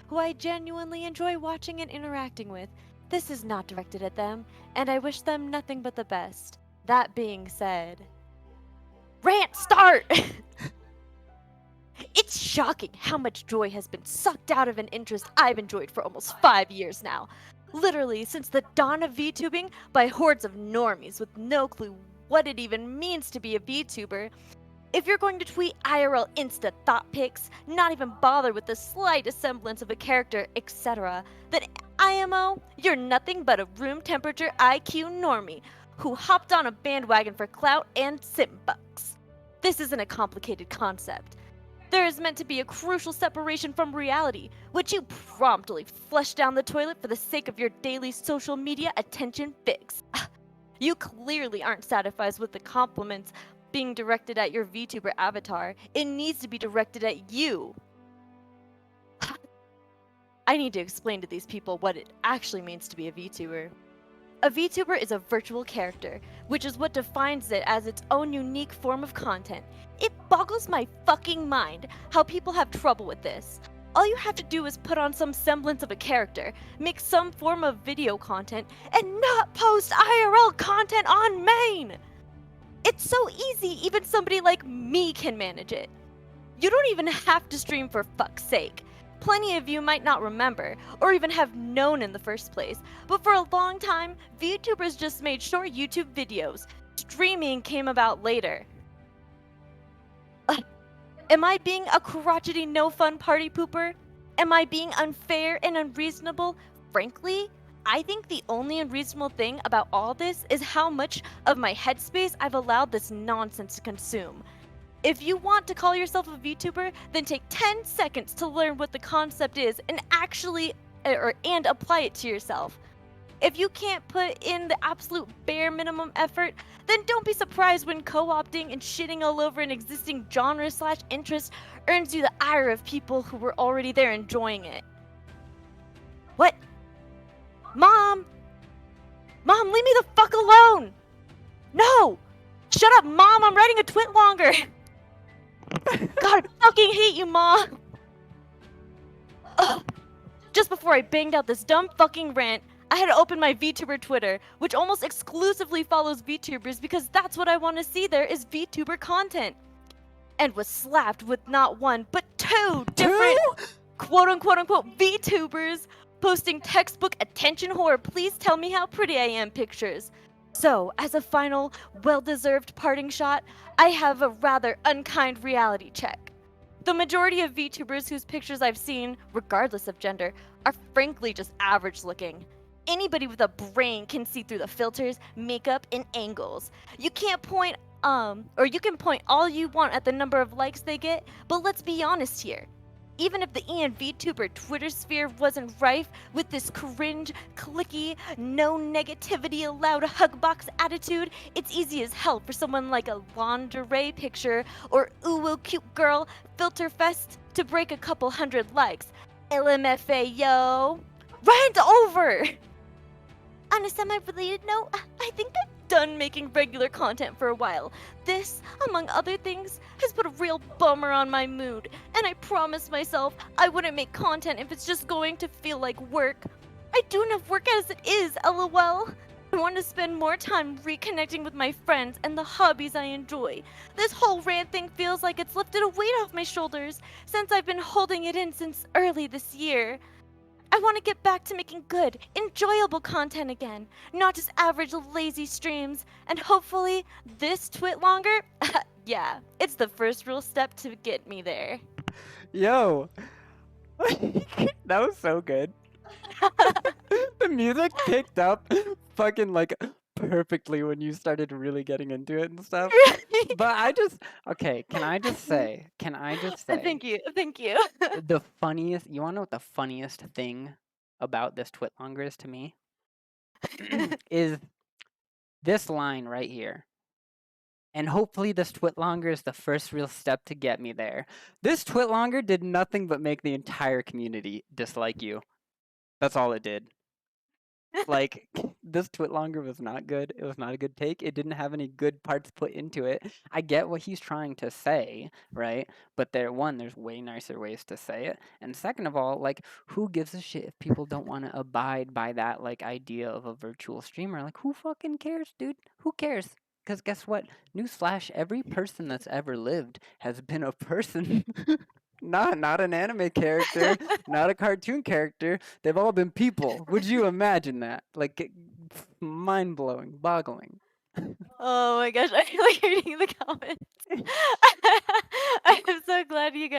who I genuinely enjoy watching and interacting with. This is not directed at them, and I wish them nothing but the best. That being said, rant start! It's shocking how much joy has been sucked out of an interest I've enjoyed for almost 5 years now. Literally, since the dawn of VTubing by hordes of normies with no clue what it even means to be a VTuber. If you're going to tweet IRL Insta thought pics, not even bother with the slightest semblance of a character, etc., then IMO, you're nothing but a room temperature IQ normie who hopped on a bandwagon for clout and sim bucks. This isn't a complicated concept. There is meant to be a crucial separation from reality, which you promptly flush down the toilet for the sake of your daily social media attention fix. You clearly aren't satisfied with the compliments being directed at your VTuber avatar. It needs to be directed at you. I need to explain to these people what it actually means to be a VTuber. A VTuber is a virtual character, which is what defines it as its own unique form of content. It boggles my fucking mind how people have trouble with this. All you have to do is put on some semblance of a character, make some form of video content, and not post IRL content on main! It's so easy, even somebody like me can manage it. You don't even have to stream for fuck's sake. Plenty of you might not remember, or even have known in the first place, but for a long time, VTubers just made short YouTube videos. Streaming came about later. Am I being a crotchety no-fun party pooper? Am I being unfair and unreasonable? Frankly, I think the only unreasonable thing about all this is how much of my headspace I've allowed this nonsense to consume. If you want to call yourself a VTuber, then take 10 seconds to learn what the concept is and and apply it to yourself. If you can't put in the absolute bare minimum effort, then don't be surprised when co-opting and shitting all over an existing genre/interest earns you the ire of people who were already there enjoying it. What? Mom! Mom, leave me the fuck alone! No! Shut up, Mom! I'm writing a Twitlonger! God, I fucking hate you, Mom! Ugh. Just before I banged out this dumb fucking rant, I had to open my VTuber Twitter, which almost exclusively follows VTubers because that's what I want to see there is VTuber content. And was slapped with not one, but two different quote-unquote VTubers posting textbook attention whore, please tell me how pretty I am pictures. So, as a final, well-deserved parting shot, I have a rather unkind reality check. The majority of VTubers whose pictures I've seen, regardless of gender, are frankly just average looking. Anybody with a brain can see through the filters, makeup, and angles. You can point all you want at the number of likes they get, but let's be honest here. Even if the VTuber Twitter sphere wasn't rife with this cringe, clicky, no negativity allowed hug box attitude, it's easy as hell for someone like a lingerie picture or ooh cute girl filter fest to break a couple hundred likes. LMFA, yo. Rant over! On a semi-related note, I think I'm done making regular content for a while. This, among other things, has put a real bummer on my mood, and I promised myself I wouldn't make content if it's just going to feel like work. I do enough work as it is, lol. I want to spend more time reconnecting with my friends and the hobbies I enjoy. This whole rant thing feels like it's lifted a weight off my shoulders since I've been holding it in since early this year. I want to get back to making good, enjoyable content again, not just average lazy streams, and hopefully this Twitlonger, yeah, it's the first real step to get me there. Yo, that was so good. The music picked up fucking like perfectly when you started really getting into it and stuff. But okay, can I just say, Thank you. the funniest, you wanna know what the funniest thing about this Twitlonger is to me? Is this line right here. And hopefully this Twitlonger is the first real step to get me there. This Twitlonger did nothing but make the entire community dislike you. That's all it did. Like, this Twitlonger was not good. It was not a good take. It didn't have any good parts put into it. I get what he's trying to say, right? But there's way nicer ways to say it. And second of all, like, who gives a shit if people don't want to abide by that, like, idea of a virtual streamer? Like, who fucking cares, dude? Who cares? Because guess what? Newsflash, every person that's ever lived has been a person. Not an anime character, not a cartoon character. They've all been people. Would you imagine that? Like, mind blowing, boggling. Oh my gosh, I feel like reading the comments. I'm so glad you guys